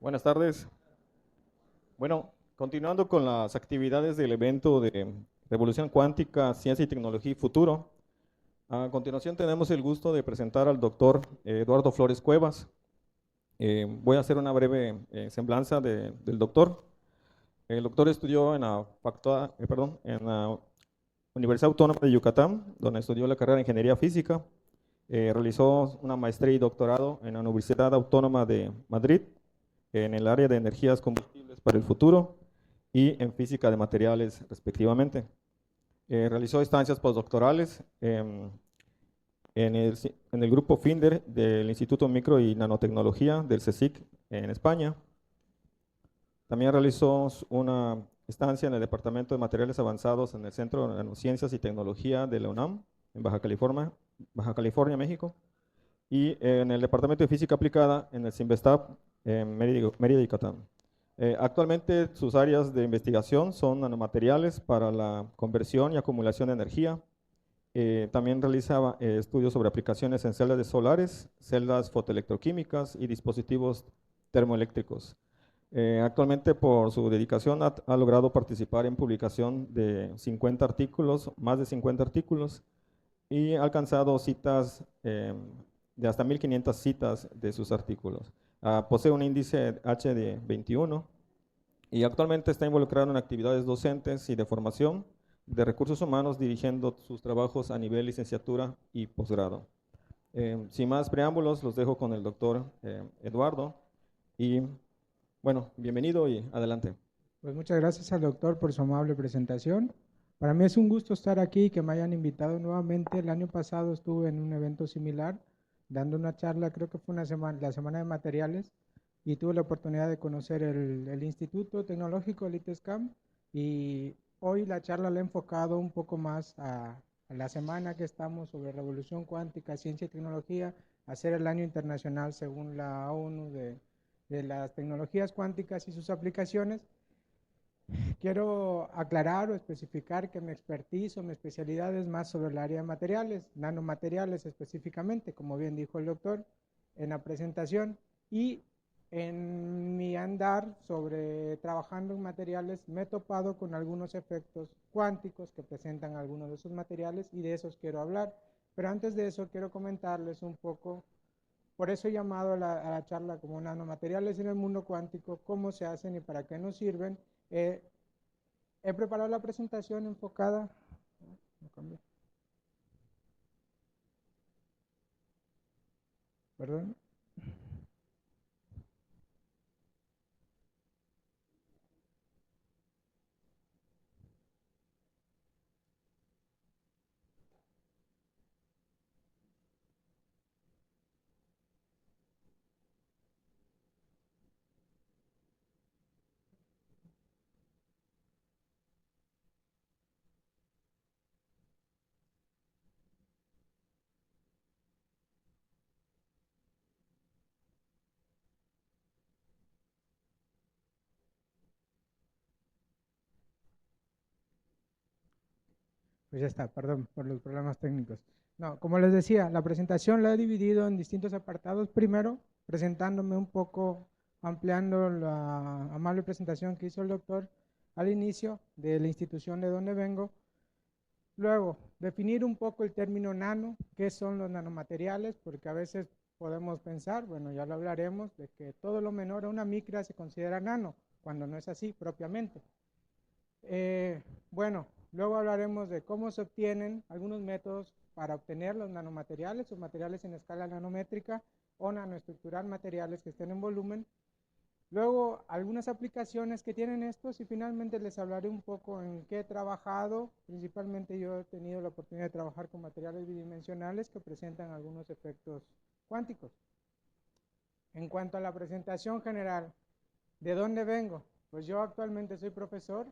Buenas tardes. Bueno, continuando con las actividades del evento de Revolución Cuántica, Ciencia y Tecnología y Futuro, a continuación tenemos el gusto de presentar al doctor Eduardo Flores Cuevas. Voy a hacer una breve semblanza del doctor. El doctor estudió en en la Universidad Autónoma de Yucatán, donde estudió la carrera de Ingeniería Física. Realizó una maestría y doctorado en la Universidad Autónoma de Madrid en el área de energías combustibles para el futuro y en física de materiales, respectivamente. Realizó estancias postdoctorales en el grupo FINDER del Instituto Micro y Nanotecnología del CSIC en España. También realizó una estancia en el Departamento de Materiales Avanzados en el Centro de Nanociencias y Tecnología de la UNAM, en Baja California, México, y en el Departamento de Física Aplicada en el CIMBESTAB en Mérida, Yucatán. Actualmente sus áreas de investigación son nanomateriales para la conversión y acumulación de energía. También realiza estudios sobre aplicaciones en celdas solares, celdas fotoelectroquímicas y dispositivos termoeléctricos. Actualmente por su dedicación ha logrado participar en publicación de 50 artículos, más de 50 artículos, y ha alcanzado citas de hasta 1500 citas de sus artículos. Posee un índice H de 21 y actualmente está involucrado en actividades docentes y de formación de recursos humanos, dirigiendo sus trabajos a nivel licenciatura y posgrado. Sin más preámbulos, los dejo con el doctor Eduardo y bueno, bienvenido y adelante. Pues muchas gracias al doctor por su amable presentación. Para mí es un gusto estar aquí y que me hayan invitado nuevamente. El año pasado estuve en un evento similar, dando una charla, creo que fue la semana de materiales, y tuve la oportunidad de conocer el Instituto Tecnológico, el ITESCAM, y hoy la charla la he enfocado un poco más a la semana que estamos sobre revolución cuántica, ciencia y tecnología, hacer el año internacional según la ONU de las tecnologías cuánticas y sus aplicaciones. Quiero aclarar o especificar que mi expertise o mi especialidad es más sobre el área de materiales, nanomateriales específicamente, como bien dijo el doctor en la presentación, y en mi andar sobre trabajando en materiales me he topado con algunos efectos cuánticos que presentan algunos de esos materiales y de esos quiero hablar. Pero antes de eso quiero comentarles un poco, por eso he llamado a la charla como nanomateriales en el mundo cuántico, cómo se hacen y para qué nos sirven. He preparado la presentación enfocada. No cambió, perdón. Pues ya está, perdón por los problemas técnicos. No, como les decía, la presentación la he dividido en distintos apartados. Primero, presentándome un poco, ampliando la amable presentación que hizo el doctor al inicio de la institución de donde vengo. Luego, definir un poco el término nano, qué son los nanomateriales, porque a veces podemos pensar, bueno, ya lo hablaremos, de que todo lo menor a una micra se considera nano, cuando no es así propiamente. Bueno, luego hablaremos de cómo se obtienen algunos métodos para obtener los nanomateriales o materiales en escala nanométrica o nanoestructurar materiales que estén en volumen. Luego, algunas aplicaciones que tienen estos y finalmente les hablaré un poco en qué he trabajado. Principalmente yo he tenido la oportunidad de trabajar con materiales bidimensionales que presentan algunos efectos cuánticos. En cuanto a la presentación general, ¿de dónde vengo? Pues yo actualmente soy profesor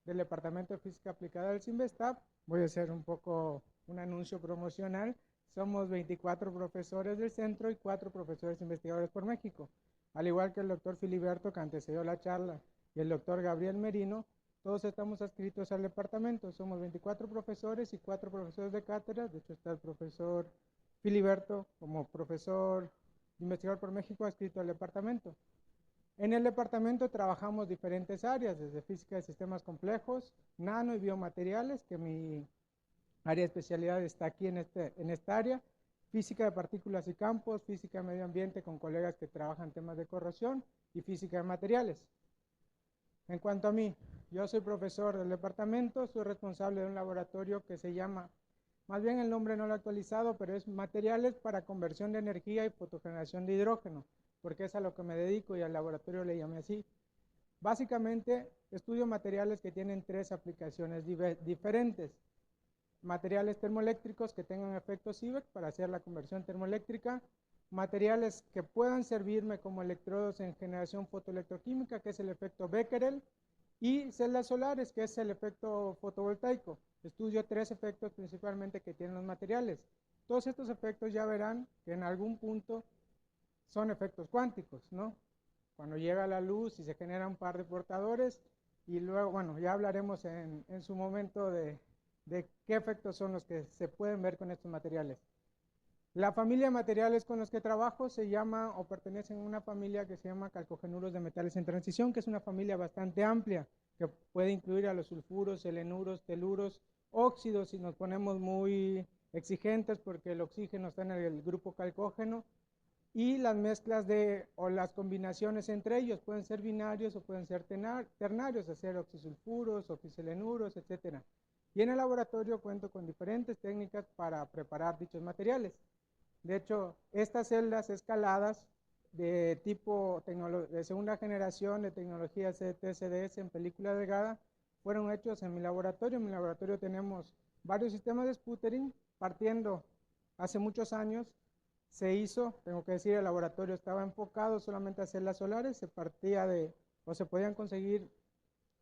del Departamento de Física Aplicada del CIMBESTAB. Voy a hacer un poco un anuncio promocional. Somos 24 profesores del centro y 4 profesores investigadores por México. Al igual que el doctor Filiberto, que antecedió la charla, y el doctor Gabriel Merino, todos estamos adscritos al departamento. Somos 24 profesores y 4 profesores de cátedra. De hecho, está el profesor Filiberto como profesor investigador por México adscrito al departamento. En el departamento trabajamos diferentes áreas, desde física de sistemas complejos, nano y biomateriales, que mi área de especialidad está aquí en esta área, física de partículas y campos, física de medio ambiente con colegas que trabajan temas de corrosión y física de materiales. En cuanto a mí, yo soy profesor del departamento, soy responsable de un laboratorio que se llama, más bien el nombre no lo he actualizado, pero es Materiales para Conversión de Energía y Fotogeneración de Hidrógeno, porque es a lo que me dedico y al laboratorio le llamé así. Básicamente, estudio materiales que tienen tres aplicaciones diferentes. Materiales termoeléctricos que tengan efecto Seebeck para hacer la conversión termoeléctrica, materiales que puedan servirme como electrodos en generación fotoelectroquímica, que es el efecto Becquerel, y celdas solares, que es el efecto fotovoltaico. Estudio tres efectos principalmente que tienen los materiales. Todos estos efectos ya verán que en algún punto son efectos cuánticos, ¿no? Cuando llega la luz y se genera un par de portadores, y luego, bueno, ya hablaremos en su momento de qué efectos son los que se pueden ver con estos materiales. La familia de materiales con los que trabajo se llama o pertenecen a una familia que se llama calcogenuros de metales en transición, que es una familia bastante amplia, que puede incluir a los sulfuros, selenuros, teluros, óxidos, si nos ponemos muy exigentes porque el oxígeno está en el grupo calcógeno, y las mezclas o las combinaciones entre ellos pueden ser binarios o pueden ser ternarios, hacer oxisulfuros, oxiselenuros, etc. Y en el laboratorio cuento con diferentes técnicas para preparar dichos materiales. De hecho, estas celdas escaladas de tipo de segunda generación de tecnología CT-CDS en película delgada fueron hechos en mi laboratorio. En mi laboratorio tenemos varios sistemas de sputtering, partiendo hace muchos años. Se hizo, tengo que decir, el laboratorio estaba enfocado solamente a celdas solares, se podían conseguir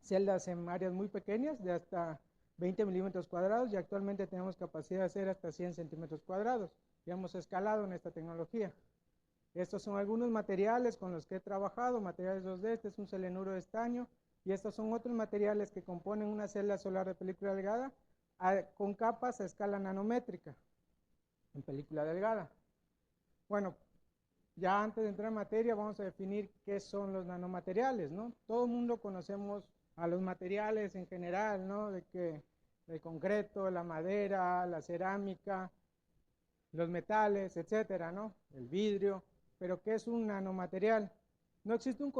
celdas en áreas muy pequeñas, de hasta 20 milímetros cuadrados, y actualmente tenemos capacidad de hacer hasta 100 centímetros cuadrados. Ya hemos escalado en esta tecnología. Estos son algunos materiales con los que he trabajado, materiales 2D, este es un selenuro de estaño, y estos son otros materiales que componen una celda solar de película delgada con capas a escala nanométrica en película delgada. Bueno, ya antes de entrar en materia vamos a definir qué son los nanomateriales, ¿no? Todo el mundo conocemos a los materiales en general, ¿no? El concreto, la madera, la cerámica, los metales, etcétera, ¿no? El vidrio. Pero ¿qué es un nanomaterial? No existe un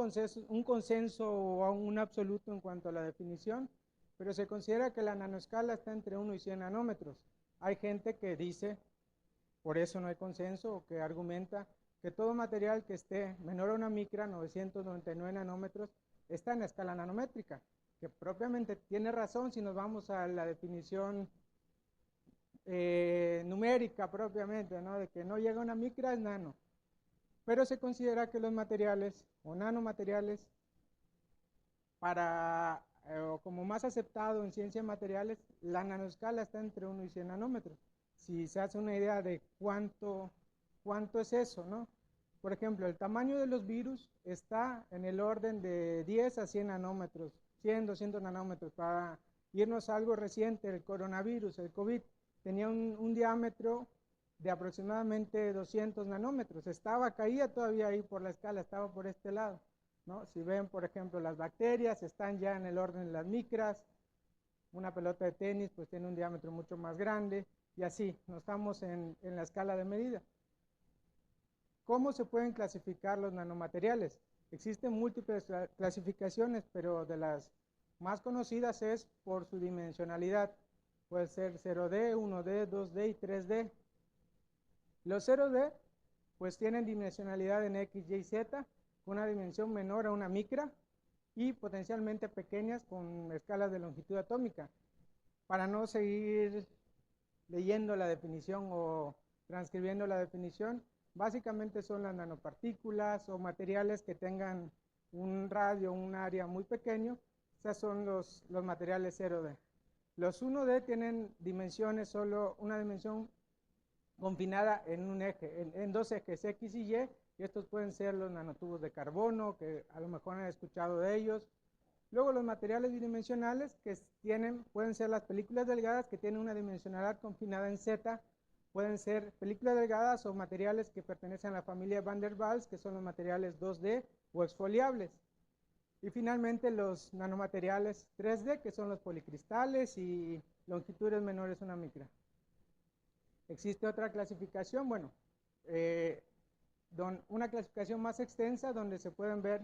consenso o un absoluto en cuanto a la definición, pero se considera que la nanoescala está entre 1 y 100 nanómetros. Hay gente que dice, por eso no hay consenso, o que argumenta que todo material que esté menor a una micra, 999 nanómetros, está en la escala nanométrica, que propiamente tiene razón si nos vamos a la definición numérica propiamente, ¿no? De que no llega a una micra es nano. Pero se considera que los materiales o nanomateriales, como más aceptado en ciencia de materiales, la nanoescala está entre 1 y 100 nanómetros. Si se hace una idea de cuánto es eso, ¿no? Por ejemplo, el tamaño de los virus está en el orden de 10 a 100 nanómetros, 100, 200 nanómetros. Para irnos a algo reciente, el coronavirus, el COVID, tenía un diámetro de aproximadamente 200 nanómetros. Caía todavía ahí por la escala, estaba por este lado, ¿no? Si ven, por ejemplo, las bacterias están ya en el orden de las micras. Una pelota de tenis pues tiene un diámetro mucho más grande, y así, no estamos en la escala de medida. ¿Cómo se pueden clasificar los nanomateriales? Existen múltiples clasificaciones, pero de las más conocidas es por su dimensionalidad. Puede ser 0D, 1D, 2D y 3D. Los 0D pues tienen dimensionalidad en X, Y, Z, con una dimensión menor a una micra, y potencialmente pequeñas con escalas de longitud atómica. Para no seguir leyendo la definición o transcribiendo la definición, básicamente son las nanopartículas o materiales que tengan un radio, un área muy pequeño. Esos son los materiales 0D. Los 1D tienen dimensiones, solo una dimensión confinada en un eje, en dos ejes, X y Y, y estos pueden ser los nanotubos de carbono, que a lo mejor han escuchado de ellos. Luego los materiales bidimensionales que pueden ser las películas delgadas, que tienen una dimensionalidad confinada en Z, pueden ser películas delgadas o materiales que pertenecen a la familia Van der Waals, que son los materiales 2D, o exfoliables. Y finalmente los nanomateriales 3D, que son los policristales y longitudes menores a una micra. Existe otra clasificación, bueno, una clasificación más extensa donde se pueden ver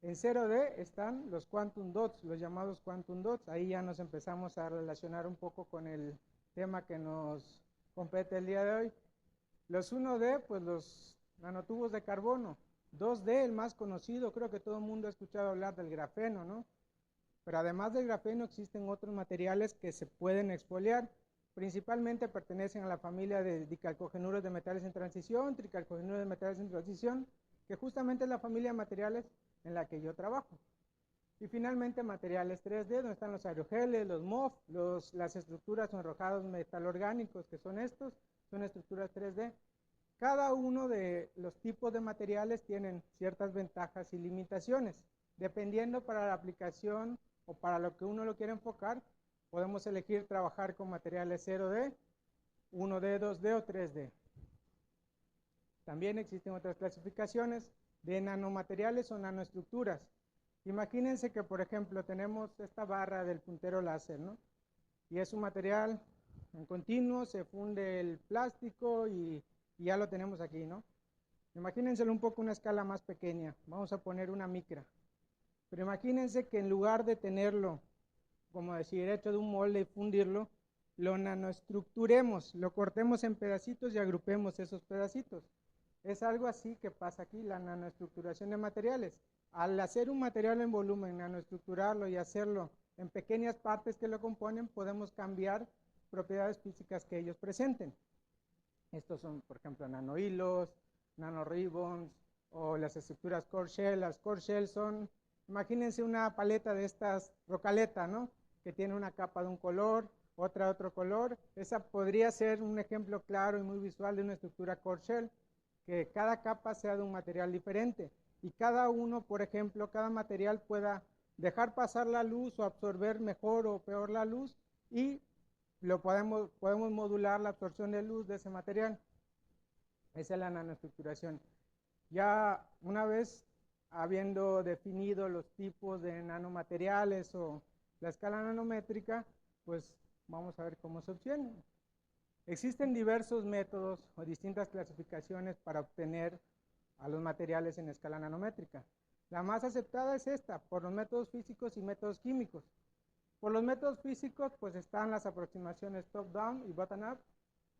en 0D están los quantum dots, los llamados quantum dots. Ahí ya nos empezamos a relacionar un poco con el tema que nos compete el día de hoy. Los 1D, pues los nanotubos de carbono. 2D, el más conocido, creo que todo el mundo ha escuchado hablar del grafeno, ¿no? Pero además del grafeno existen otros materiales que se pueden exfoliar. Principalmente pertenecen a la familia de dicalcogenuros de metales en transición, tricalcogenuros de metales en transición, que justamente es la familia de materiales en la que yo trabajo. Y finalmente materiales 3D, donde están los aerogeles, los MOF, las estructuras o enrojados metalorgánicos, que son estos, son estructuras 3D. Cada uno de los tipos de materiales tienen ciertas ventajas y limitaciones. Dependiendo para la aplicación o para lo que uno lo quiere enfocar, podemos elegir trabajar con materiales 0D, 1D, 2D o 3D. También existen otras clasificaciones de nanomateriales o nanoestructuras. Imagínense que, por ejemplo, tenemos esta barra del puntero láser, ¿no? Y es un material en continuo, se funde el plástico y ya lo tenemos aquí, ¿no? Imagínenselo un poco una escala más pequeña. Vamos a poner una micra. Pero imagínense que en lugar de tenerlo, como decir, hecho de un molde y fundirlo, lo nanoestructuremos, lo cortemos en pedacitos y agrupemos esos pedacitos. Es algo así que pasa aquí, la nanoestructuración de materiales. Al hacer un material en volumen, nanoestructurarlo y hacerlo en pequeñas partes que lo componen, podemos cambiar propiedades físicas que ellos presenten. Estos son, por ejemplo, nanohilos, nanoribbons o las estructuras core shell. Las core shell son, imagínense una paleta de estas rocaleta, ¿no? Que tiene una capa de un color, otra de otro color. Esa podría ser un ejemplo claro y muy visual de una estructura core shell, que cada capa sea de un material diferente y cada uno, por ejemplo, cada material pueda dejar pasar la luz o absorber mejor o peor la luz y podemos modular la absorción de luz de ese material. Esa es la nanoestructuración. Ya una vez habiendo definido los tipos de nanomateriales o la escala nanométrica, pues vamos a ver cómo se obtiene. Existen diversos métodos o distintas clasificaciones para obtener a los materiales en escala nanométrica. La más aceptada es esta, por los métodos físicos y métodos químicos. Por los métodos físicos, pues están las aproximaciones top-down y bottom-up,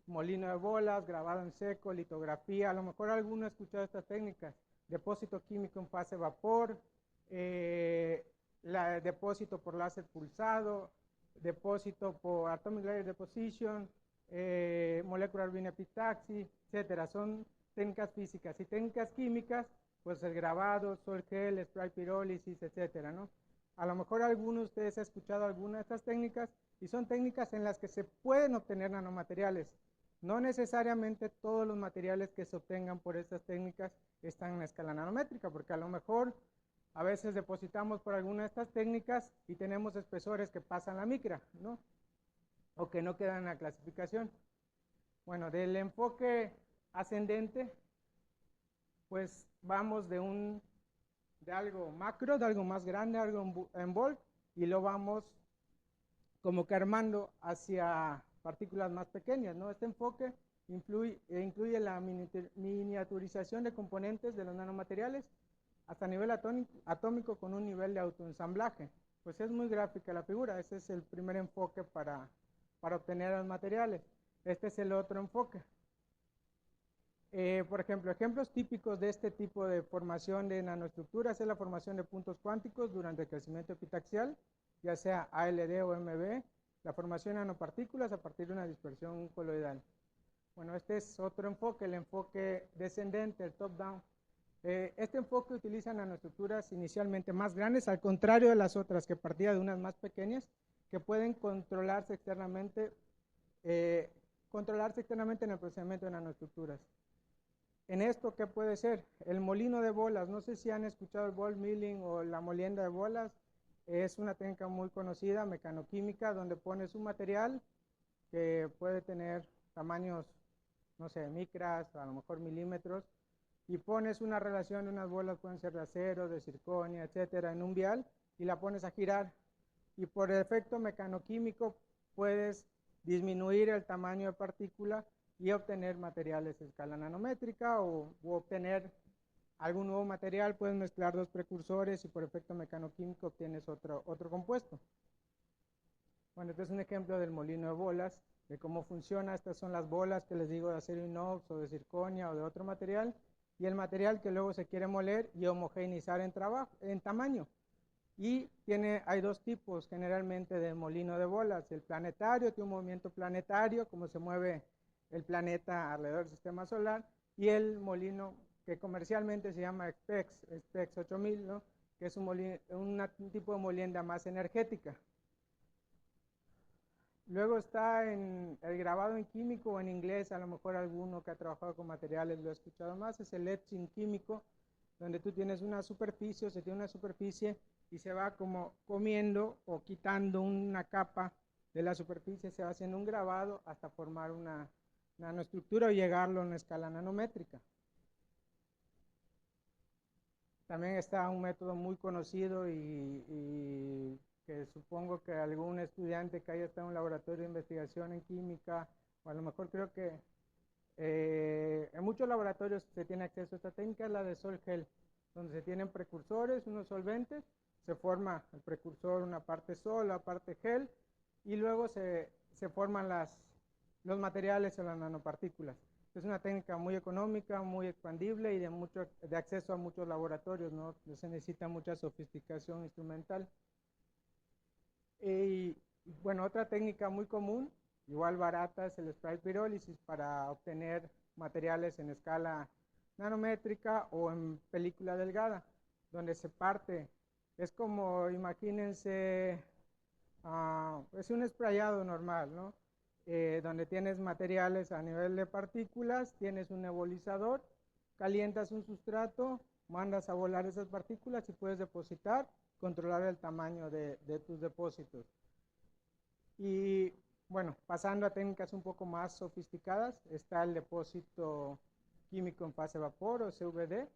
molino de bolas, grabado en seco, litografía, a lo mejor alguno ha escuchado estas técnicas, depósito químico en fase vapor, depósito por láser pulsado, depósito por atomic layer deposition, molecular beam epitaxy, etcétera. Son técnicas físicas y técnicas químicas, pues el grabado, sol gel, spray pirólisis, etcétera, ¿no? A lo mejor alguno de ustedes ha escuchado alguna de estas técnicas y son técnicas en las que se pueden obtener nanomateriales. No necesariamente todos los materiales que se obtengan por estas técnicas están en la escala nanométrica, porque a lo mejor a veces depositamos por alguna de estas técnicas y tenemos espesores que pasan la micra, ¿no? O que no quedan en la clasificación. Bueno, del enfoque ascendente, pues vamos de algo macro, de algo más grande, algo en bulk, y lo vamos como que armando hacia partículas más pequeñas, ¿no? Este enfoque incluye la miniaturización de componentes de los nanomateriales hasta nivel atómico con un nivel de autoensamblaje. Pues es muy gráfica la figura, ese es el primer enfoque para obtener los materiales. Este es el otro enfoque. Por ejemplo, ejemplos típicos de este tipo de formación de nanoestructuras es la formación de puntos cuánticos durante el crecimiento epitaxial, ya sea ALD o MB, la formación de nanopartículas a partir de una dispersión coloidal. Bueno, este es otro enfoque, el enfoque descendente, el top-down. Este enfoque utiliza nanoestructuras inicialmente más grandes, al contrario de las otras que partían de unas más pequeñas, que pueden controlarse externamente en el procesamiento de nanoestructuras. En esto, ¿qué puede ser? El molino de bolas. No sé si han escuchado el ball milling o la molienda de bolas. Es una técnica muy conocida, mecanoquímica, donde pones un material que puede tener tamaños, no sé, micras, a lo mejor milímetros, y pones una relación de unas bolas, pueden ser de acero, de circonia, etcétera, en un vial y la pones a girar. Y por efecto mecanoquímico puedes disminuir el tamaño de partícula y obtener materiales a escala nanométrica o obtener algún nuevo material. Puedes mezclar dos precursores y por efecto mecanoquímico obtienes otro compuesto. Bueno, este es un ejemplo del molino de bolas, de cómo funciona. Estas son las bolas que les digo de acero inox o de circonia o de otro material, y el material que luego se quiere moler y homogeneizar en tamaño. Y hay dos tipos generalmente de molino de bolas. El planetario tiene un movimiento planetario, como se mueve el planeta alrededor del sistema solar, y el molino que comercialmente se llama SPEX 8000, ¿no? Que es un tipo de molienda más energética. Luego está el grabado en químico o en inglés, a lo mejor alguno que ha trabajado con materiales lo ha escuchado más, es el etching químico, donde tú tienes una superficie, o se tiene una superficie y se va como comiendo o quitando una capa de la superficie, se va haciendo un grabado hasta formar una nanoestructura o llegarlo a una escala nanométrica. También está un método muy conocido y que supongo que algún estudiante que haya estado en un laboratorio de investigación en química, o a lo mejor creo que en muchos laboratorios se tiene acceso a esta técnica, es la de sol gel, donde se tienen precursores, unos solventes, se forma el precursor, una parte sol, la parte gel, y luego se forman los materiales o las nanopartículas. Es una técnica muy económica, muy expandible y de acceso a muchos laboratorios, no se necesita mucha sofisticación instrumental. Y bueno, otra técnica muy común, igual barata, es el spray pirólisis para obtener materiales en escala nanométrica o en película delgada, donde se parte. Es como, imagínense, es un sprayado normal, ¿no? Donde tienes materiales a nivel de partículas, tienes un nebulizador, calientas un sustrato, mandas a volar esas partículas y puedes depositar, controlar el tamaño de tus depósitos. Y bueno, pasando a técnicas un poco más sofisticadas, está el depósito químico en fase vapor o CVD,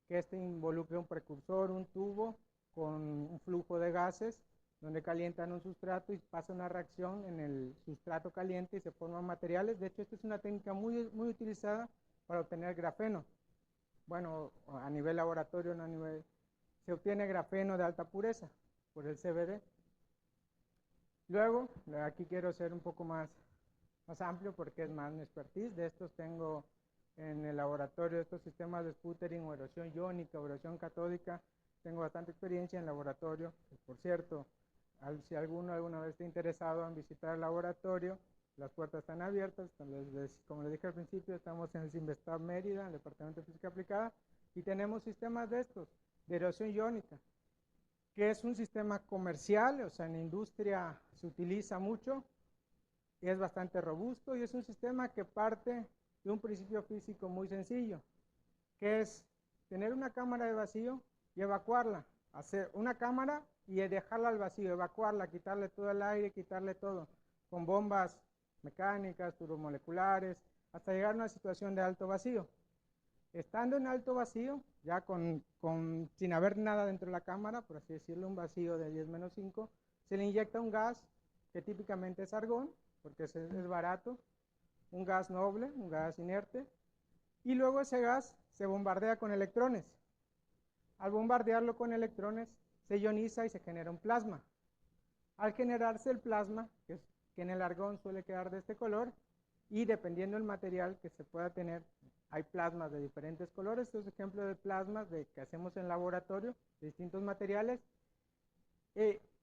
que involucra un precursor, un tubo con un flujo de gases, donde calientan un sustrato y pasa una reacción en el sustrato caliente y se forman materiales. De hecho, esta es una técnica muy, muy utilizada para obtener grafeno. Bueno, a nivel laboratorio, no a nivel... Se obtiene grafeno de alta pureza por el CVD. Luego, aquí quiero ser un poco más amplio porque es más mi expertise. De estos tengo en el laboratorio, estos sistemas de sputtering o erosión iónica, o erosión catódica. Tengo bastante experiencia en laboratorio. Por cierto, si alguno alguna vez está interesado en visitar el laboratorio, las puertas están abiertas. Como les dije al principio, estamos en el CIMBESTAB Mérida, en el Departamento de Física Aplicada, y tenemos sistemas de estos, de erosión iónica, que es un sistema comercial, o sea, en la industria se utiliza mucho, y es bastante robusto, y es un sistema que parte de un principio físico muy sencillo, que es tener una cámara de vacío y evacuarla, hacer una cámara y dejarla al vacío, evacuarla, quitarle todo el aire, quitarle todo, con bombas mecánicas, turbomoleculares, hasta llegar a una situación de alto vacío. Estando en alto vacío, ya sin haber nada dentro de la cámara, por así decirlo, un vacío de 10-5, se le inyecta un gas que típicamente es argón, porque es barato, un gas noble, un gas inerte, y luego ese gas se bombardea con electrones. Al bombardearlo con electrones, se ioniza y se genera un plasma. Al generarse el plasma, que en el argón suele quedar de este color, y dependiendo del material que se pueda tener, hay plasmas de diferentes colores. Estos ejemplos de plasmas que hacemos en laboratorio, de distintos materiales.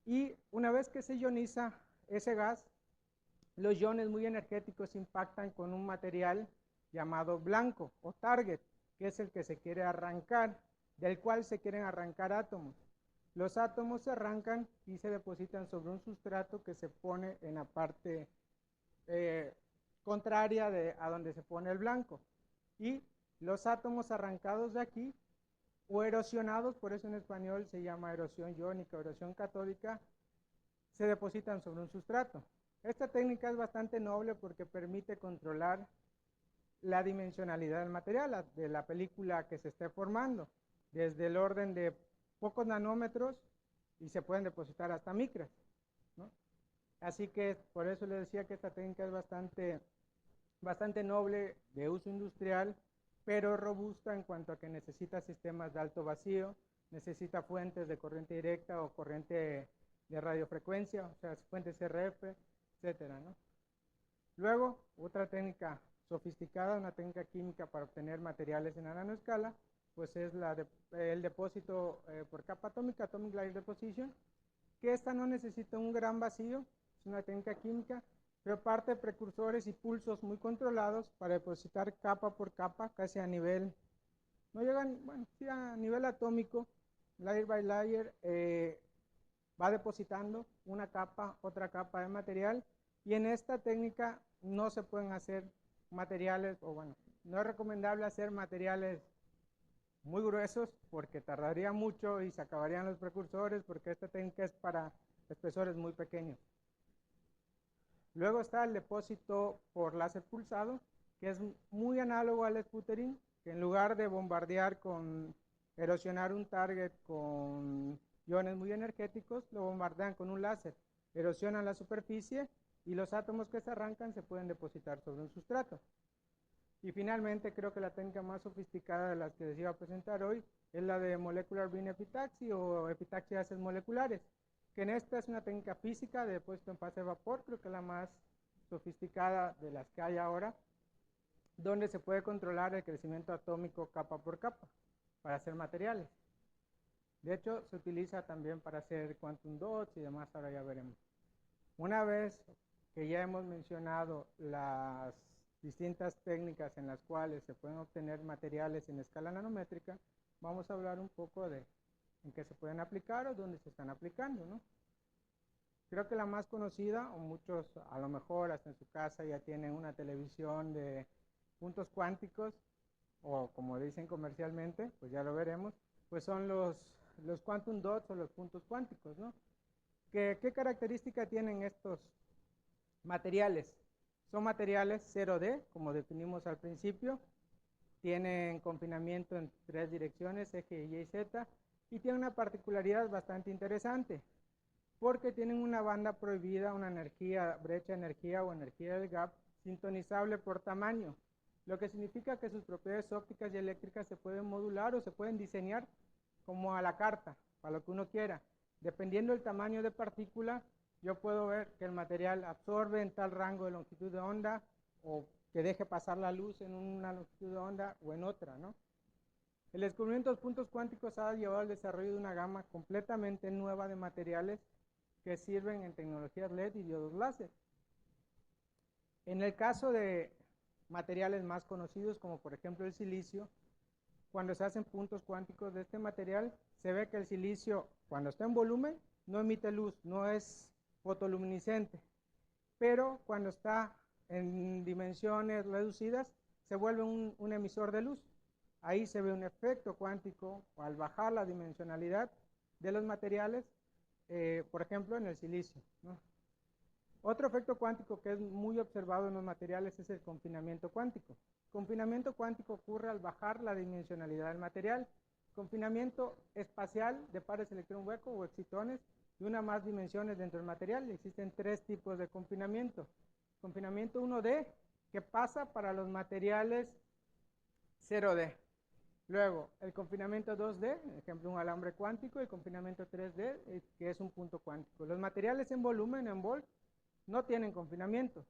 Y una vez que se ioniza ese gas, los iones muy energéticos impactan con un material llamado blanco o target, que es el que se quiere arrancar, del cual se quieren arrancar átomos. Los átomos se arrancan y se depositan sobre un sustrato que se pone en la parte contraria a donde se pone el blanco. Y los átomos arrancados de aquí, o erosionados, por eso en español se llama erosión iónica o erosión catódica, se depositan sobre un sustrato. Esta técnica es bastante noble porque permite controlar la dimensionalidad del material, de la película que se esté formando, desde el orden de pocos nanómetros y se pueden depositar hasta micras, ¿no? Así que por eso les decía que esta técnica es bastante noble, de uso industrial, pero robusta en cuanto a que necesita sistemas de alto vacío, necesita fuentes de corriente directa o corriente de radiofrecuencia, o sea, fuentes RF, etcétera, ¿no? Luego, otra técnica sofisticada, una técnica química para obtener materiales en la nanoescala, pues es el depósito por capa atómica, Atomic Layer Deposition, que esta no necesita un gran vacío, es una técnica química, pero parte de precursores y pulsos muy controlados para depositar capa por capa, casi a nivel, no llegan, bueno, sí a nivel atómico, layer by layer, va depositando una capa, otra capa de material, y en esta técnica no se pueden hacer materiales, o bueno, no es recomendable hacer materiales muy gruesos porque tardaría mucho y se acabarían los precursores, porque esta técnica es para espesores muy pequeños. Luego está el depósito por láser pulsado, que es muy análogo al sputtering, que en lugar de bombardear con erosionar un target con iones muy energéticos, lo bombardean con un láser, erosionan la superficie y los átomos que se arrancan se pueden depositar sobre un sustrato. Y finalmente, creo que la técnica más sofisticada de las que les iba a presentar hoy es la de Molecular Beam Epitaxy o epitaxia de haces moleculares, que en esta es una técnica física de depósito en fase de vapor, creo que es la más sofisticada de las que hay ahora, donde se puede controlar el crecimiento atómico capa por capa para hacer materiales. De hecho, se utiliza también para hacer quantum dots y demás, ahora ya veremos. Una vez que ya hemos mencionado las distintas técnicas en las cuales se pueden obtener materiales en escala nanométrica, vamos a hablar un poco de en qué se pueden aplicar o dónde se están aplicando, ¿no? Creo que la más conocida, o muchos a lo mejor hasta en su casa ya tienen una televisión de puntos cuánticos, o como dicen comercialmente, pues ya lo veremos, pues son los quantum dots o los puntos cuánticos, ¿no? ¿Qué característica tienen estos materiales? Son materiales 0D, como definimos al principio, tienen confinamiento en 3 direcciones, eje Y y Z, y tienen una particularidad bastante interesante, porque tienen una banda prohibida, una energía, brecha de energía o energía del gap, sintonizable por tamaño, lo que significa que sus propiedades ópticas y eléctricas se pueden modular o se pueden diseñar como a la carta, para lo que uno quiera. Dependiendo del tamaño de partícula, yo puedo ver que el material absorbe en tal rango de longitud de onda o que deje pasar la luz en una longitud de onda o en otra, ¿no? El descubrimiento de los puntos cuánticos ha llevado al desarrollo de una gama completamente nueva de materiales que sirven en tecnologías LED y diodos láser. En el caso de materiales más conocidos, como por ejemplo el silicio, cuando se hacen puntos cuánticos de este material, se ve que el silicio, cuando está en volumen, no emite luz, no es fotoluminiscente, pero cuando está en dimensiones reducidas, se vuelve un emisor de luz. Ahí se ve un efecto cuántico al bajar la dimensionalidad de los materiales, por ejemplo, en el silicio, ¿no? Otro efecto cuántico que es muy observado en los materiales es el confinamiento cuántico. El confinamiento cuántico ocurre al bajar la dimensionalidad del material. Confinamiento espacial de pares electrón hueco o excitones y una más dimensiones dentro del material. Existen 3 tipos de confinamiento. Confinamiento 1D, que pasa para los materiales 0D. Luego, el confinamiento 2D, ejemplo, un alambre cuántico, y confinamiento 3D, que es un punto cuántico. Los materiales en volumen, en volt, no tienen confinamiento.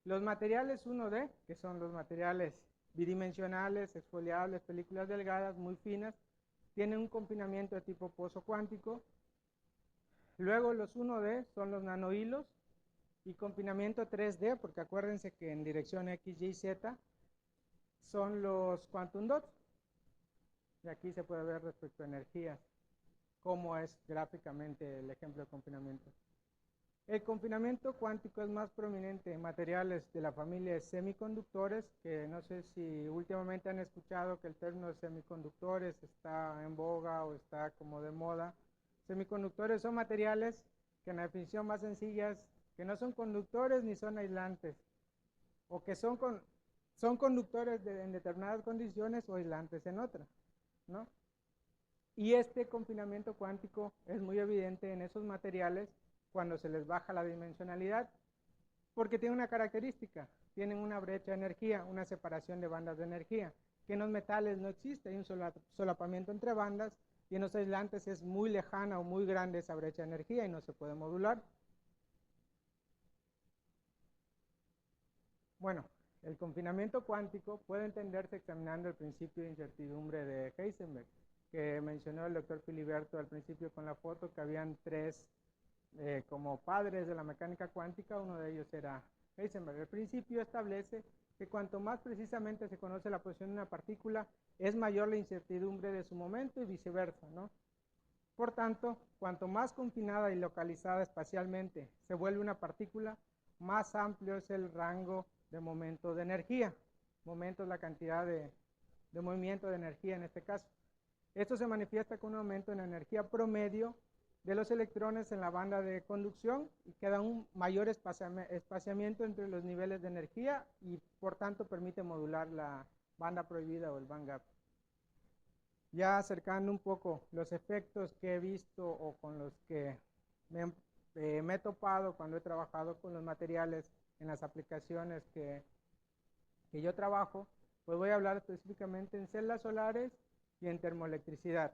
Los materiales 1D, que son los materiales bidimensionales, exfoliables, películas delgadas, muy finas, tienen un confinamiento de tipo pozo cuántico. Luego los 1D son los nanohilos y confinamiento 3D, porque acuérdense que en dirección X, Y, Z son los quantum dots. Y aquí se puede ver respecto a energías cómo es gráficamente el ejemplo de confinamiento. El confinamiento cuántico es más prominente en materiales de la familia de semiconductores, que no sé si últimamente han escuchado que el término de semiconductores está en boga o está como de moda. Semiconductores son materiales que en la definición más sencilla es que no son conductores ni son aislantes, o que son son conductores en determinadas condiciones o aislantes en otras, ¿no? Y este confinamiento cuántico es muy evidente en esos materiales cuando se les baja la dimensionalidad, porque tiene una característica, tienen una brecha de energía, una separación de bandas de energía, que en los metales no existe, hay un solapamiento entre bandas, y en los aislantes es muy lejana o muy grande esa brecha de energía y no se puede modular. Bueno, el confinamiento cuántico puede entenderse examinando el principio de incertidumbre de Heisenberg, que mencionó el doctor Filiberto al principio con la foto, que habían tres como padres de la mecánica cuántica, uno de ellos era Heisenberg. El principio establece que cuanto más precisamente se conoce la posición de una partícula, es mayor la incertidumbre de su momento y viceversa, ¿no? Por tanto, cuanto más confinada y localizada espacialmente se vuelve una partícula, más amplio es el rango de momento de energía. Momento es la cantidad de movimiento de energía en este caso. Esto se manifiesta con un aumento en la energía promedio de los electrones en la banda de conducción y queda un mayor espaciamiento entre los niveles de energía y por tanto permite modular la banda prohibida o el bandgap. Ya acercando un poco los efectos que he visto o con los que me he topado cuando he trabajado con los materiales en las aplicaciones que yo trabajo, pues voy a hablar específicamente en celdas solares y en termoelectricidad,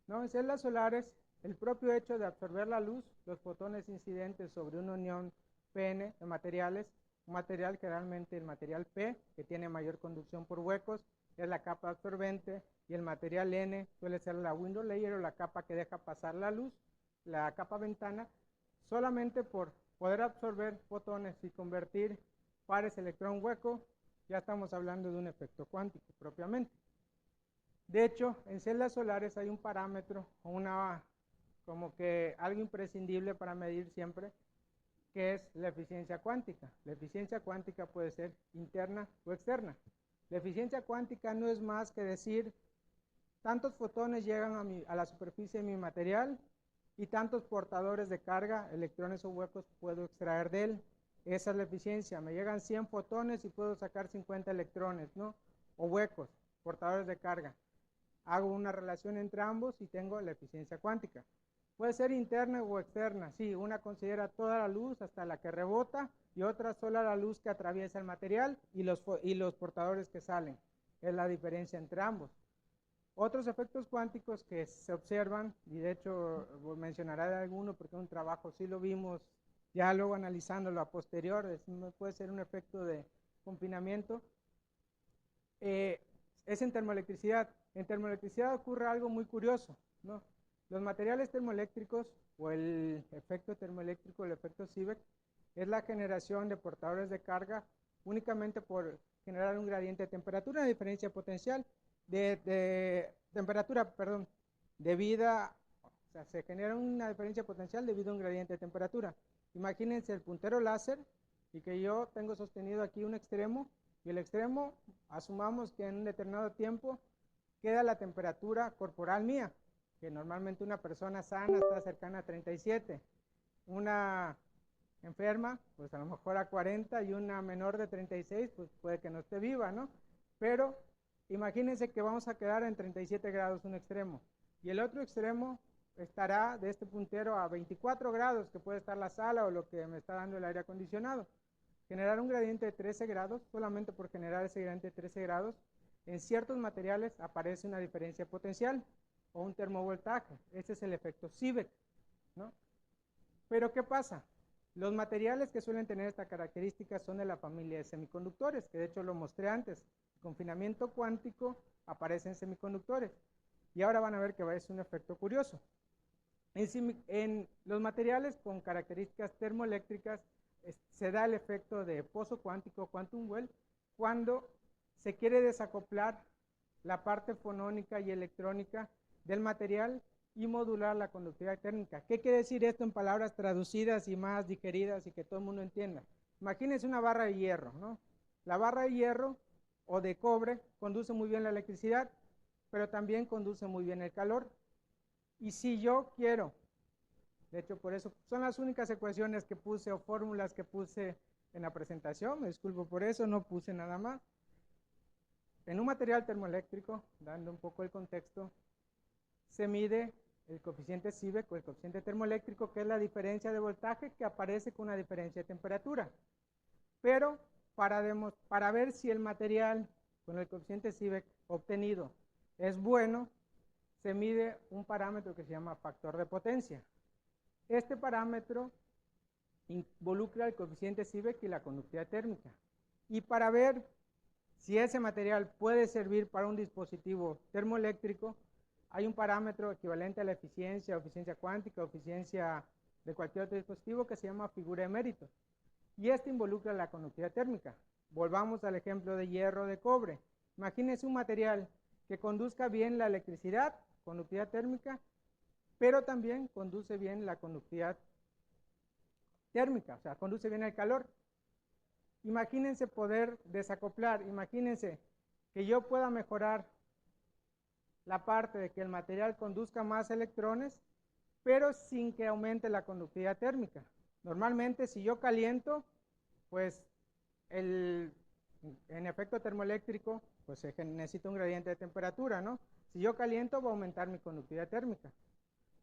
¿no? En celdas solares, el propio hecho de absorber la luz, los fotones incidentes sobre una unión PN de materiales, un material generalmente el material P, que tiene mayor conducción por huecos, es la capa absorbente, y el material N suele ser la window layer o la capa que deja pasar la luz, la capa ventana, solamente por poder absorber fotones y convertir pares electrón-hueco, ya estamos hablando de un efecto cuántico propiamente. De hecho, en celdas solares hay un parámetro, como que algo imprescindible para medir siempre, que es la eficiencia cuántica. La eficiencia cuántica puede ser interna o externa. La eficiencia cuántica no es más que decir, tantos fotones llegan a la superficie de mi material y tantos portadores de carga, electrones o huecos, puedo extraer de él. Esa es la eficiencia. Me llegan 100 fotones y puedo sacar 50 electrones, ¿no? O huecos, portadores de carga. Hago una relación entre ambos y tengo la eficiencia cuántica. Puede ser interna o externa. Sí, una considera toda la luz hasta la que rebota y otra sola la luz que atraviesa el material y los portadores que salen. Es la diferencia entre ambos. Otros efectos cuánticos que se observan, y de hecho mencionaré de alguno porque en un trabajo sí lo vimos, ya luego analizándolo a posterior, puede ser un efecto de confinamiento, es en termoelectricidad. En termoelectricidad ocurre algo muy curioso, ¿no? Los materiales termoeléctricos o el efecto termoeléctrico, el efecto Seebeck, es la generación de portadores de carga únicamente por generar un gradiente de temperatura, una diferencia potencial de temperatura, perdón, o sea, se genera una diferencia potencial debido a un gradiente de temperatura. Imagínense el puntero láser y que yo tengo sostenido aquí un extremo y el extremo, asumamos que en un determinado tiempo queda la temperatura corporal mía, que normalmente una persona sana está cercana a 37, una enferma, pues a lo mejor a 40 y una menor de 36, pues puede que no esté viva, ¿no? Pero imagínense que vamos a quedar en 37 grados un extremo y el otro extremo estará de este puntero a 24 grados, que puede estar la sala o lo que me está dando el aire acondicionado. Generar un gradiente de 13 grados, solamente por generar ese gradiente de 13 grados, en ciertos materiales aparece una diferencia potencial o un termovoltaje. Ese es el efecto Seebeck, ¿no? Pero ¿qué pasa? Los materiales que suelen tener esta característica son de la familia de semiconductores, que de hecho lo mostré antes. El confinamiento cuántico aparece en semiconductores. Y ahora van a ver que es un efecto curioso. En los materiales con características termoeléctricas se da el efecto de pozo cuántico, quantum well, cuando se quiere desacoplar la parte fonónica y electrónica del material y modular la conductividad térmica. ¿Qué quiere decir esto en palabras traducidas y más digeridas y que todo el mundo entienda? Imagínense una barra de hierro, ¿no? La barra de hierro o de cobre conduce muy bien la electricidad, pero también conduce muy bien el calor. Y si yo quiero, de hecho por eso son las únicas ecuaciones que puse o fórmulas que puse en la presentación, me disculpo por eso, no puse nada más. en un material termoeléctrico, dando un poco el contexto, se mide el coeficiente Seebeck o el coeficiente termoeléctrico, que es la diferencia de voltaje que aparece con una diferencia de temperatura. Pero para ver si el material con el coeficiente Seebeck obtenido es bueno, se mide un parámetro que se llama factor de potencia. Este parámetro involucra el coeficiente Seebeck y la conductividad térmica. Y para ver si ese material puede servir para un dispositivo termoeléctrico, hay un parámetro equivalente a la eficiencia, o eficiencia cuántica, o eficiencia de cualquier otro dispositivo que se llama figura de méritos. Y este involucra la conductividad térmica. Volvamos al ejemplo de hierro, de cobre. Imagínense un material que conduzca bien la electricidad, conductividad térmica, pero también conduce bien la conductividad térmica, o sea, conduce bien el calor. Imagínense poder desacoplar, imagínense que yo pueda mejorar la parte de que el material conduzca más electrones, pero sin que aumente la conductividad térmica. Normalmente, si yo caliento, pues en efecto termoeléctrico, pues se necesita un gradiente de temperatura, ¿no? Si yo caliento, va a aumentar mi conductividad térmica.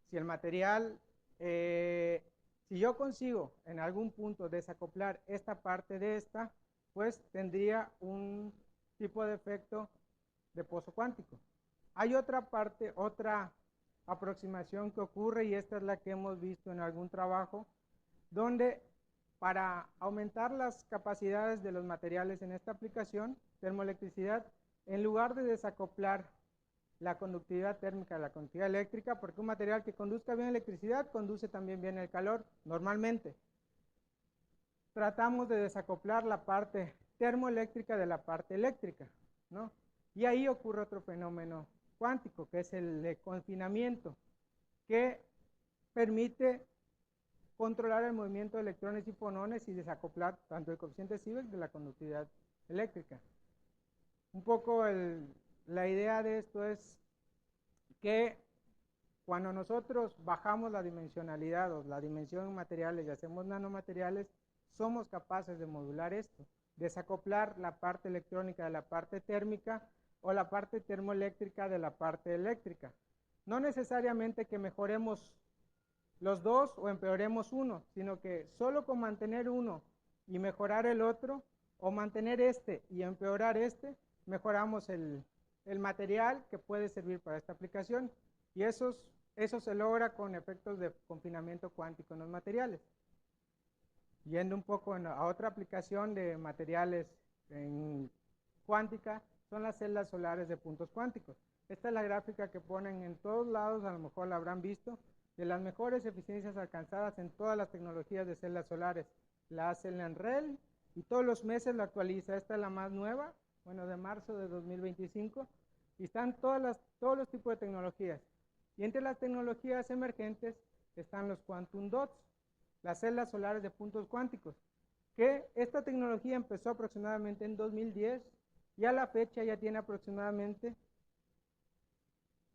Si el material, si yo consigo en algún punto desacoplar esta parte de esta, pues tendría un tipo de efecto de pozo cuántico. Hay otra parte, otra aproximación que ocurre, y esta es la que hemos visto en algún trabajo, donde para aumentar las capacidades de los materiales en esta aplicación, termoelectricidad, en lugar de desacoplar la conductividad térmica de la conductividad eléctrica, porque un material que conduzca bien electricidad conduce también bien el calor, normalmente. Tratamos de desacoplar la parte termoeléctrica de la parte eléctrica, ¿no? Y ahí ocurre otro fenómeno cuántico, que es el de confinamiento, que permite controlar el movimiento de electrones y fonones y desacoplar tanto el coeficiente Seebeck de la conductividad eléctrica. Un poco la idea de esto es que cuando nosotros bajamos la dimensionalidad o la dimensión en materiales y hacemos nanomateriales, somos capaces de modular esto, desacoplar la parte electrónica de la parte térmica o la parte termoeléctrica de la parte eléctrica. No necesariamente que mejoremos los dos o empeoremos uno, sino que solo con mantener uno y mejorar el otro, o mantener este y empeorar este, mejoramos el material que puede servir para esta aplicación. Y eso se logra con efectos de confinamiento cuántico en los materiales. Yendo un poco a otra aplicación de materiales en cuántica, son las celdas solares de puntos cuánticos. Esta es la gráfica que ponen en todos lados, a lo mejor la habrán visto, de las mejores eficiencias alcanzadas en todas las tecnologías de celdas solares. La hace el NREL y todos los meses la actualiza. Esta es la más nueva, bueno, de marzo de 2025, y están todos los tipos de tecnologías. Y entre las tecnologías emergentes están los quantum dots, las celdas solares de puntos cuánticos, que esta tecnología empezó aproximadamente en 2010 y a la fecha ya tiene aproximadamente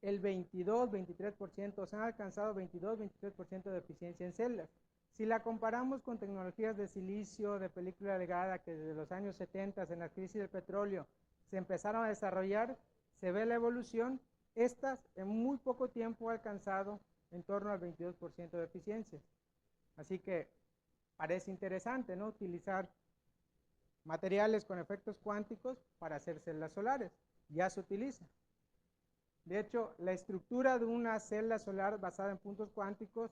el 22-23%, se han alcanzado 22-23% de eficiencia en celdas. Si la comparamos con tecnologías de silicio, de película delgada, que desde los años 70, en la crisis del petróleo, se empezaron a desarrollar, se ve la evolución. Estas en muy poco tiempo han alcanzado en torno al 22% de eficiencia. Así que parece interesante, ¿no?, utilizar materiales con efectos cuánticos para hacer celdas solares. Ya se utiliza. De hecho, la estructura de una celda solar basada en puntos cuánticos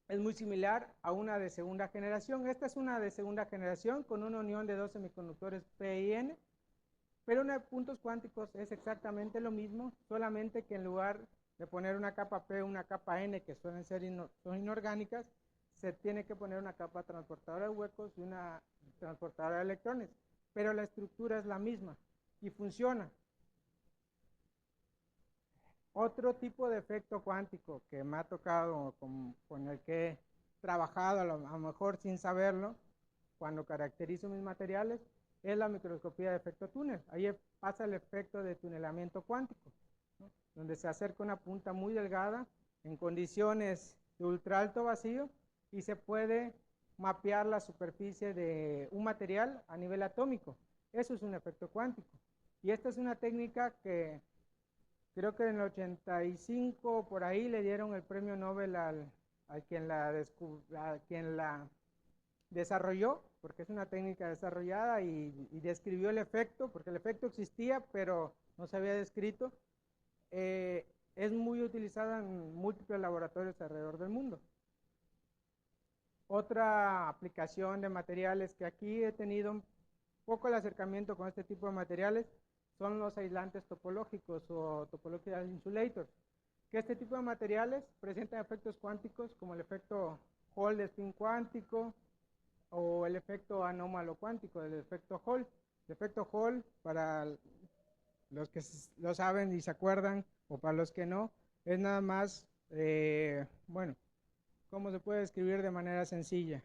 es muy similar a una de segunda generación. Esta es una de segunda generación con una unión de dos semiconductores P y N, pero una de puntos cuánticos es exactamente lo mismo, solamente que en lugar de poner una capa P, una capa N, que suelen ser son inorgánicas, se tiene que poner una capa transportadora de huecos y una transportadora de electrones, pero la estructura es la misma y funciona. Otro tipo de efecto cuántico que me ha tocado, con el que he trabajado a lo mejor sin saberlo, cuando caracterizo mis materiales, es la microscopía de efecto túnel. Ahí pasa el efecto de tunelamiento cuántico, ¿no?, donde se acerca una punta muy delgada en condiciones de ultra alto vacío y se puede mapear la superficie de un material a nivel atómico. Eso es un efecto cuántico. Y esta es una técnica que creo que en el 85 por ahí le dieron el premio Nobel a quien la desarrolló, porque es una técnica desarrollada y describió el efecto, porque el efecto existía, pero no se había descrito. Es muy utilizada en múltiples laboratorios alrededor del mundo. Otra aplicación de materiales que aquí he tenido un poco el acercamiento con este tipo de materiales son los aislantes topológicos o topological insulators, que este tipo de materiales presentan efectos cuánticos como el efecto Hall de spin cuántico o el efecto anómalo cuántico, el efecto Hall. El efecto Hall, para los que lo saben y se acuerdan, o para los que no, es nada más, bueno, ¿cómo se puede describir de manera sencilla?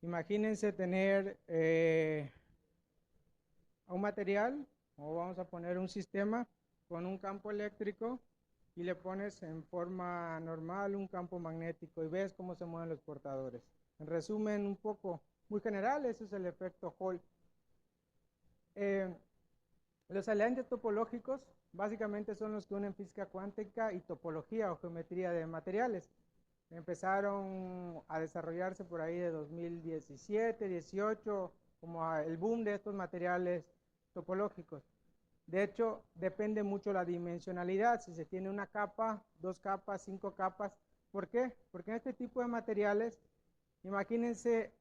Imagínense tener un material, o vamos a poner un sistema con un campo eléctrico y le pones en forma normal un campo magnético y ves cómo se mueven los portadores. En resumen, un poco muy general, ese es el efecto Hall. Los aislantes topológicos básicamente son los que unen física cuántica y topología o geometría de materiales. Empezaron a desarrollarse por ahí de 2017, 18, como el boom de estos materiales topológicos. De hecho, depende mucho la dimensionalidad, si se tiene una capa, 2 capas, 5 capas. ¿Por qué? Porque en este tipo de materiales, imagínense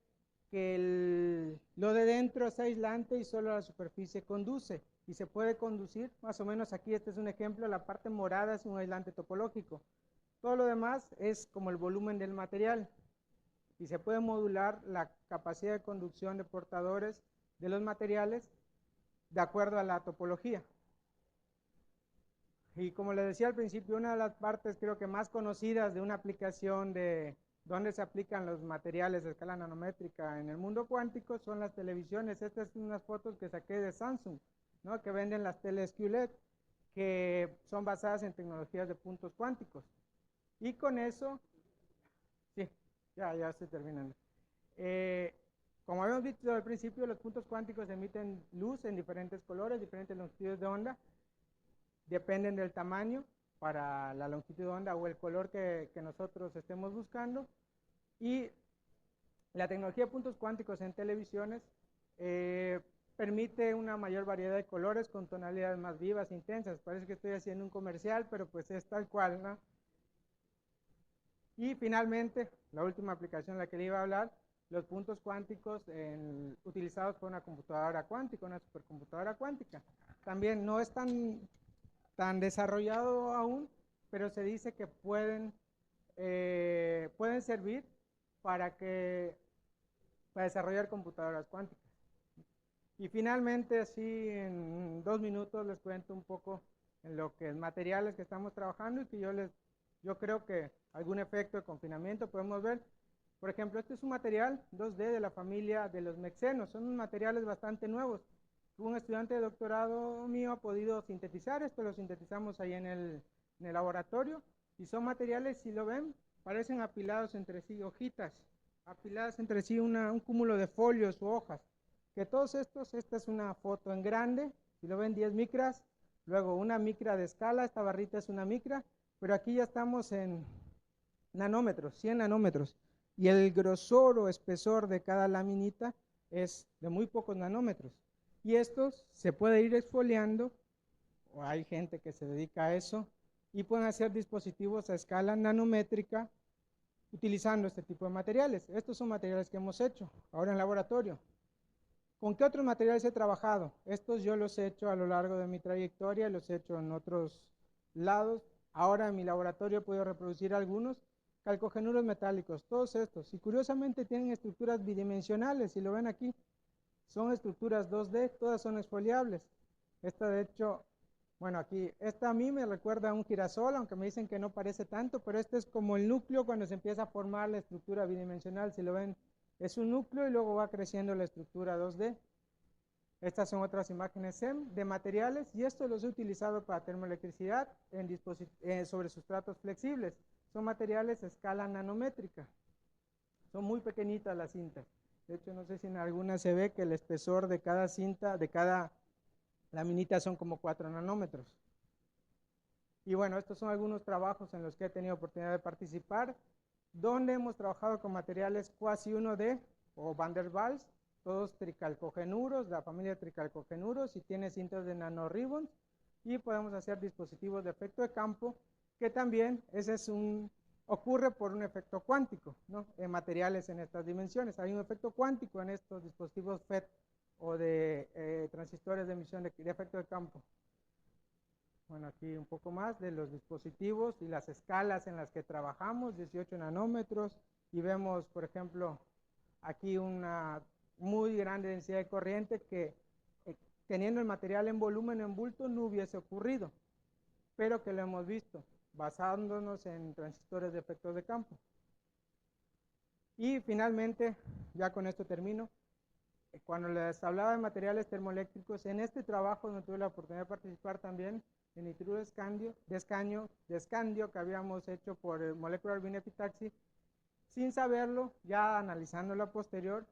que lo de dentro es aislante y solo la superficie conduce. Y se puede conducir, más o menos aquí este es un ejemplo, la parte morada es un aislante topológico. Todo lo demás es como el volumen del material. Y se puede modular la capacidad de conducción de portadores de los materiales de acuerdo a la topología. Y como les decía al principio, una de las partes creo que más conocidas de una aplicación de donde se aplican los materiales de escala nanométrica en el mundo cuántico son las televisiones. Estas son unas fotos que saqué de Samsung, ¿no? Que venden las teles QLED, que son basadas en tecnologías de puntos cuánticos. Y con eso, sí, ya estoy terminando. Como habíamos visto al principio, los puntos cuánticos emiten luz en diferentes colores, diferentes longitudes de onda, dependen del tamaño para la longitud de onda o el color que nosotros estemos buscando. Y la tecnología de puntos cuánticos en televisiones permite una mayor variedad de colores con tonalidades más vivas, intensas. Parece que estoy haciendo un comercial, pero pues es tal cual, ¿no? Y finalmente, la última aplicación de la que le iba a hablar, los puntos cuánticos utilizados por una computadora cuántica, una supercomputadora cuántica. También no es tan desarrollado aún, pero se dice que pueden servir para desarrollar computadoras cuánticas. Y finalmente, así en 2 minutos les cuento un poco en lo que es materiales que estamos trabajando y que yo creo que algún efecto de confinamiento podemos ver. Por ejemplo, este es un material 2D de la familia de los mexenos, son materiales bastante nuevos. Un estudiante de doctorado mío ha podido sintetizar esto, lo sintetizamos ahí en el laboratorio, y son materiales, si lo ven, parecen apilados entre sí, hojitas, apiladas entre sí, un cúmulo de folios u hojas, que todos estos, esta es una foto en grande, si lo ven 10 micras, luego una micra de escala, esta barrita es una micra, pero aquí ya estamos en nanómetros, 100 nanómetros, y el grosor o espesor de cada laminita es de muy pocos nanómetros. Y estos se puede ir exfoliando, o hay gente que se dedica a eso, y pueden hacer dispositivos a escala nanométrica utilizando este tipo de materiales. Estos son materiales que hemos hecho ahora en laboratorio. ¿Con qué otros materiales he trabajado? Estos yo los he hecho a lo largo de mi trayectoria, los he hecho en otros lados. Ahora en mi laboratorio he podido reproducir algunos. Calcogenuros metálicos, todos estos. Y curiosamente tienen estructuras bidimensionales, si lo ven aquí. Son estructuras 2D, todas son exfoliables. Esta de hecho, bueno aquí, esta a mí me recuerda a un girasol, aunque me dicen que no parece tanto, pero este es como el núcleo cuando se empieza a formar la estructura bidimensional, si lo ven, es un núcleo y luego va creciendo la estructura 2D. Estas son otras imágenes SEM de materiales y estos los he utilizado para termoelectricidad sobre sustratos flexibles. Son materiales a escala nanométrica. Son muy pequeñitas las cintas. De hecho, no sé si en alguna se ve que el espesor de cada cinta, de cada La minita son como 4 nanómetros. Y bueno, estos son algunos trabajos en los que he tenido oportunidad de participar, donde hemos trabajado con materiales cuasi 1D o Van der Waals, todos tricalcogenuros, la familia tricalcogenuros, y tiene cintas de nanoribbons, y podemos hacer dispositivos de efecto de campo, que también ocurre por un efecto cuántico, ¿no? En materiales en estas dimensiones. Hay un efecto cuántico en estos dispositivos FET o de transistores de emisión de efecto de campo. Bueno, aquí un poco más de los dispositivos y las escalas en las que trabajamos, 18 nanómetros, y vemos, por ejemplo, aquí una muy grande densidad de corriente que teniendo el material en volumen, en bulto, no hubiese ocurrido, pero que lo hemos visto, basándonos en transistores de efectos de campo. Y finalmente, ya con esto termino, cuando les hablaba de materiales termoeléctricos, en este trabajo donde tuve la oportunidad de participar también, en nitruro de escandio que habíamos hecho por el Molecular Beam Epitaxy, sin saberlo, ya analizándolo a posterior,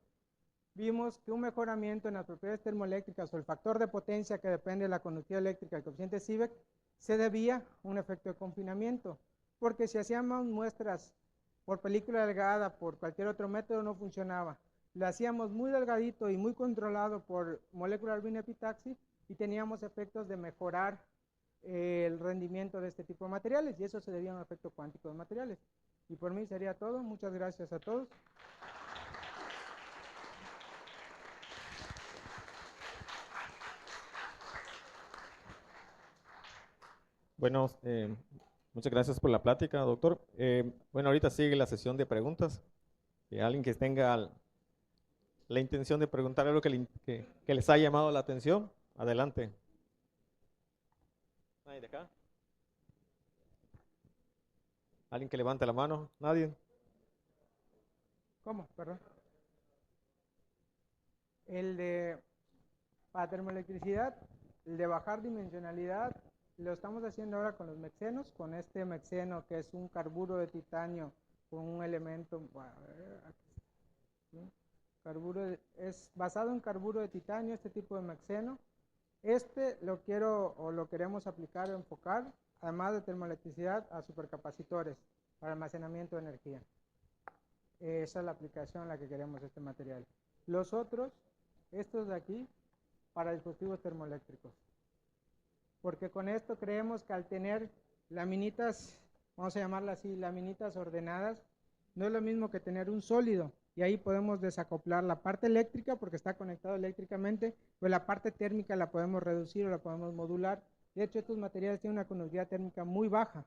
vimos que un mejoramiento en las propiedades termoeléctricas o el factor de potencia que depende de la conductividad eléctrica, el coeficiente Seebeck, se debía a un efecto de confinamiento, porque si hacíamos muestras por película delgada, por cualquier otro método, no funcionaba. Lo hacíamos muy delgadito y muy controlado por Molecular Beam Epitaxy y teníamos efectos de mejorar el rendimiento de este tipo de materiales, y eso se debía a un efecto cuántico de materiales. Y por mí sería todo. Muchas gracias a todos. Bueno, muchas gracias por la plática, doctor. Bueno, ahorita sigue la sesión de preguntas. Alguien que tenga la intención de preguntar algo que les ha llamado la atención, adelante. ¿Nadie de acá? ¿Alguien que levante la mano? ¿Nadie? ¿Cómo? Perdón. El de para termoelectricidad, el de bajar dimensionalidad, lo estamos haciendo ahora con los mexenos, con este mexeno que es un carburo de titanio con un elemento, es basado en carburo de titanio, este tipo de mexeno. Lo queremos aplicar o enfocar, además de termoelectricidad, a supercapacitores para almacenamiento de energía. Esa es la aplicación en la que queremos este material. Los otros, estos de aquí, para dispositivos termoeléctricos. Porque con esto creemos que al tener laminitas, vamos a llamarlas así, laminitas ordenadas, no es lo mismo que tener un sólido. Y ahí podemos desacoplar la parte eléctrica porque está conectado eléctricamente, pues la parte térmica la podemos reducir o la podemos modular. De hecho, estos materiales tienen una conductividad térmica muy baja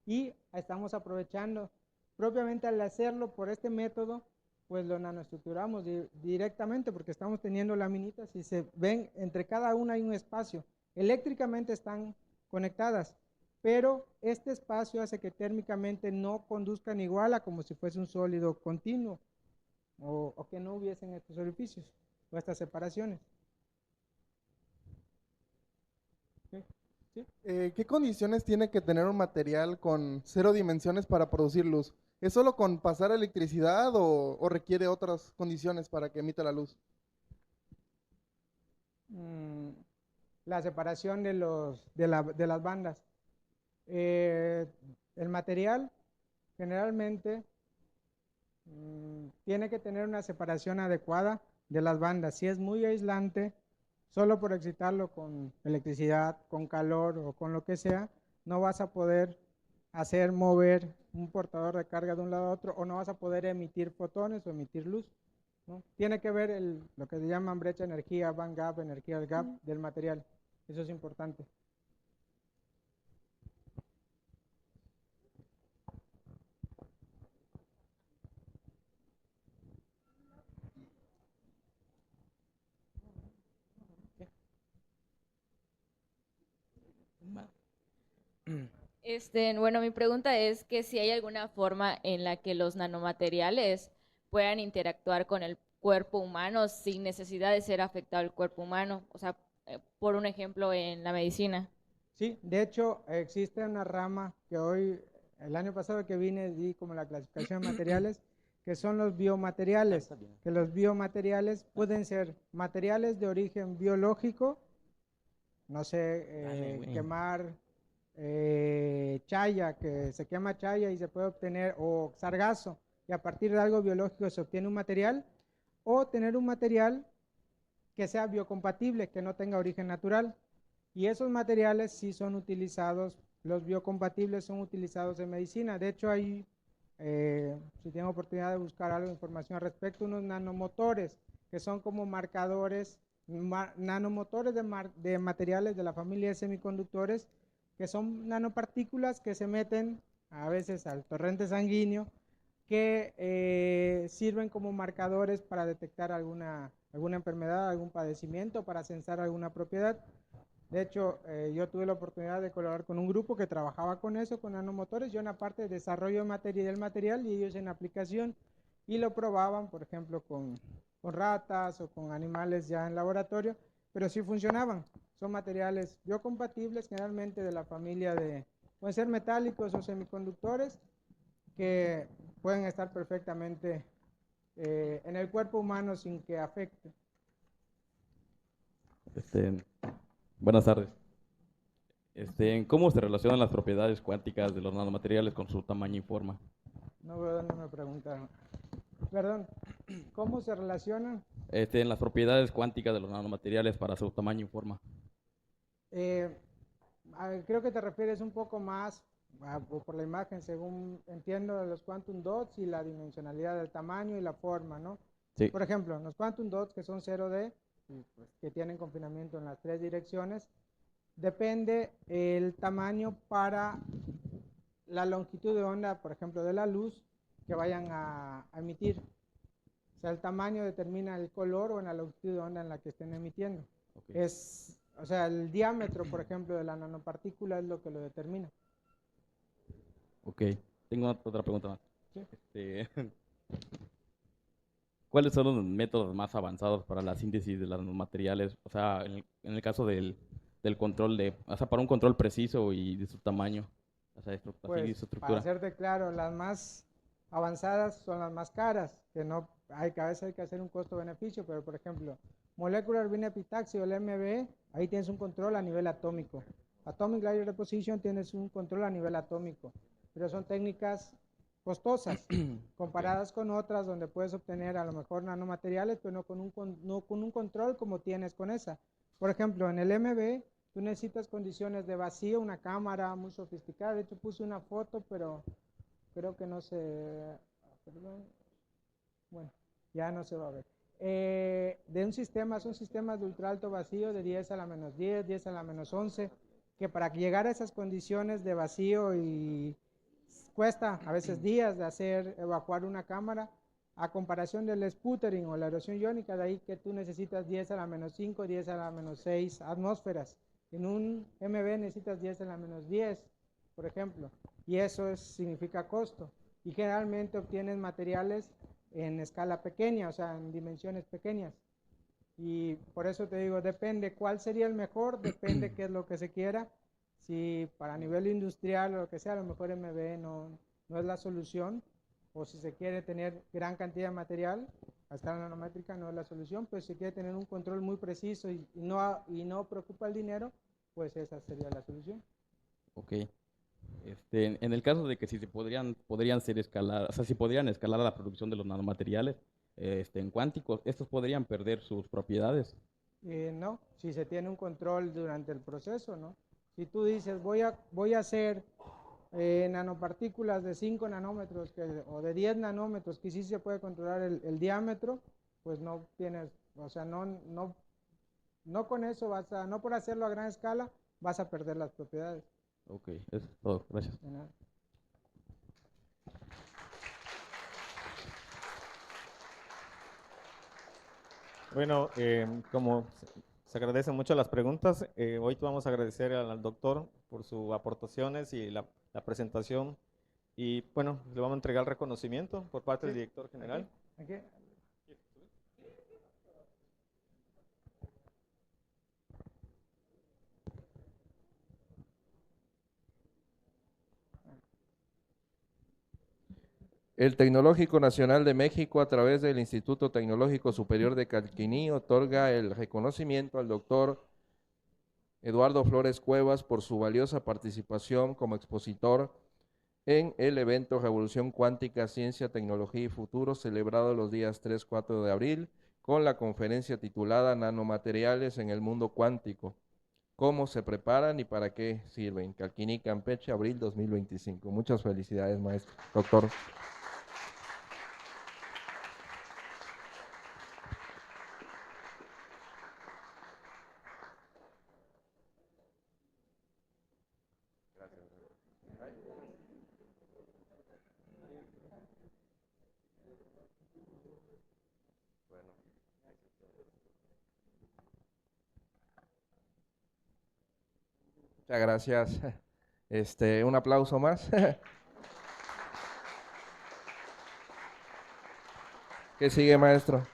y estamos aprovechando, propiamente al hacerlo por este método, pues lo nanoestructuramos directamente porque estamos teniendo laminitas y se ven, entre cada una hay un espacio. Eléctricamente están conectadas, pero este espacio hace que térmicamente no conduzcan igual a como si fuese un sólido continuo o que no hubiesen estos orificios o estas separaciones. ¿Sí? ¿Qué condiciones tiene que tener un material con 0 dimensiones para producir luz? ¿Es solo con pasar electricidad o requiere otras condiciones para que emita la luz? La separación de las bandas. El material generalmente tiene que tener una separación adecuada de las bandas. Si es muy aislante, solo por excitarlo con electricidad, con calor o con lo que sea, no vas a poder hacer mover un portador de carga de un lado a otro, o no vas a poder emitir fotones o emitir luz, ¿no? Tiene que ver lo que se llaman brecha energía, band gap, energía gap del material. Eso es importante. Bueno, mi pregunta es que si hay alguna forma en la que los nanomateriales puedan interactuar con el cuerpo humano sin necesidad de ser afectado el cuerpo humano, o sea, por un ejemplo en la medicina. Sí, de hecho existe una rama que el año pasado que vine di como la clasificación de materiales, que son los biomateriales, que los biomateriales pueden ser materiales de origen biológico, no sé, Dale, güey. quemar chaya, que se quema chaya y se puede obtener, o sargazo, y a partir de algo biológico se obtiene un material, o tener un material que sea biocompatible, que no tenga origen natural. Y esos materiales sí son utilizados, los biocompatibles son utilizados en medicina. De hecho, hay, si tengo oportunidad de buscar algo de información al respecto, unos nanomotores, que son como marcadores, nanomotores de materiales de la familia de semiconductores, que son nanopartículas que se meten a veces al torrente sanguíneo, que sirven como marcadores para detectar alguna enfermedad, algún padecimiento, para censar alguna propiedad. De hecho, yo tuve la oportunidad de colaborar con un grupo que trabajaba con eso, con nanomotores, yo en la parte de desarrollo del material y ellos en aplicación, y lo probaban, por ejemplo, con ratas o con animales ya en laboratorio, pero sí funcionaban. Son materiales biocompatibles, generalmente de la familia de, pueden ser metálicos o semiconductores, que pueden estar perfectamente en el cuerpo humano sin que afecte. Buenas tardes. ¿Cómo se relacionan las propiedades cuánticas de los nanomateriales con su tamaño y forma? No veo dónde me preguntaron. Perdón, ¿cómo se relacionan? En las propiedades cuánticas de los nanomateriales para su tamaño y forma. Creo que te refieres un poco más por la imagen, según entiendo, de los quantum dots y la dimensionalidad del tamaño y la forma, ¿no? Sí. Por ejemplo, los quantum dots, que son 0D, y pues, que tienen confinamiento en las 3 direcciones, depende el tamaño para la longitud de onda, por ejemplo, de la luz que vayan a emitir. O sea, el tamaño determina el color o la longitud de onda en la que estén emitiendo. Okay. O sea, el diámetro, por ejemplo, de la nanopartícula es lo que lo determina. Ok, tengo otra pregunta más. Sí. ¿Cuáles son los métodos más avanzados para la síntesis de los nanomateriales? O sea, en el caso del control o sea, para un control preciso y de su tamaño. O sea, Pues, su para estructura. hacerte claro, las más avanzadas son las más caras, que no hay que a veces hay que hacer un costo-beneficio, pero por ejemplo, Molecular Beam Epitaxy o el MB, ahí tienes un control a nivel atómico. Atomic Layer Deposition tienes un control a nivel atómico, pero son técnicas costosas comparadas con otras donde puedes obtener a lo mejor nanomateriales, pero no con un control como tienes con esa. Por ejemplo, en el MB tú necesitas condiciones de vacío, una cámara muy sofisticada. De hecho puse una foto, pero creo que no se... Perdón. Bueno, ya no se va a ver. De un sistema, son sistemas de ultra alto vacío de 10 a la menos 10, 10 a la menos 11, que para llegar a esas condiciones de vacío y cuesta a veces días de hacer evacuar una cámara, a comparación del sputtering o la erosión iónica, de ahí que tú necesitas 10 a la menos 5, 10 a la menos 6 atmósferas. En un MB necesitas 10 a la menos 10, por ejemplo, y eso significa costo. Y generalmente obtienes materiales en escala pequeña, o sea, en dimensiones pequeñas. Y por eso te digo, depende cuál sería el mejor, depende qué es lo que se quiera. Si para nivel industrial o lo que sea, a lo mejor MB no es la solución, o si se quiere tener gran cantidad de material, a escala nanométrica no es la solución, pues si quiere tener un control muy preciso y no preocupa el dinero, pues esa sería la solución. Ok. En el caso de que si se podrían ser escalar, o sea, si podrían escalar la producción de los nanomateriales en cuánticos, estos podrían perder sus propiedades. No, si se tiene un control durante el proceso, ¿no? Si tú dices, voy a hacer nanopartículas de 5 nanómetros o de 10 nanómetros, que sí se puede controlar el diámetro, pues no tienes, o sea, no con eso no por hacerlo a gran escala, vas a perder las propiedades. Ok, eso es todo. Gracias. De nada. Bueno, como se agradecen mucho las preguntas, hoy vamos a agradecer al doctor por sus aportaciones y la presentación. Y bueno, le vamos a entregar el reconocimiento por parte del director general. Aquí. El Tecnológico Nacional de México, a través del Instituto Tecnológico Superior de Calquiní, otorga el reconocimiento al doctor Eduardo Flores Cuevas, por su valiosa participación como expositor en el evento Revolución Cuántica, Ciencia, Tecnología y Futuro, celebrado los días 3-4 de abril, con la conferencia titulada Nanomateriales en el Mundo Cuántico. ¿Cómo se preparan y para qué sirven? Calquiní, Campeche, abril 2025. Muchas felicidades, maestro, doctor. Muchas gracias. Un aplauso más. ¿Qué sigue, maestro?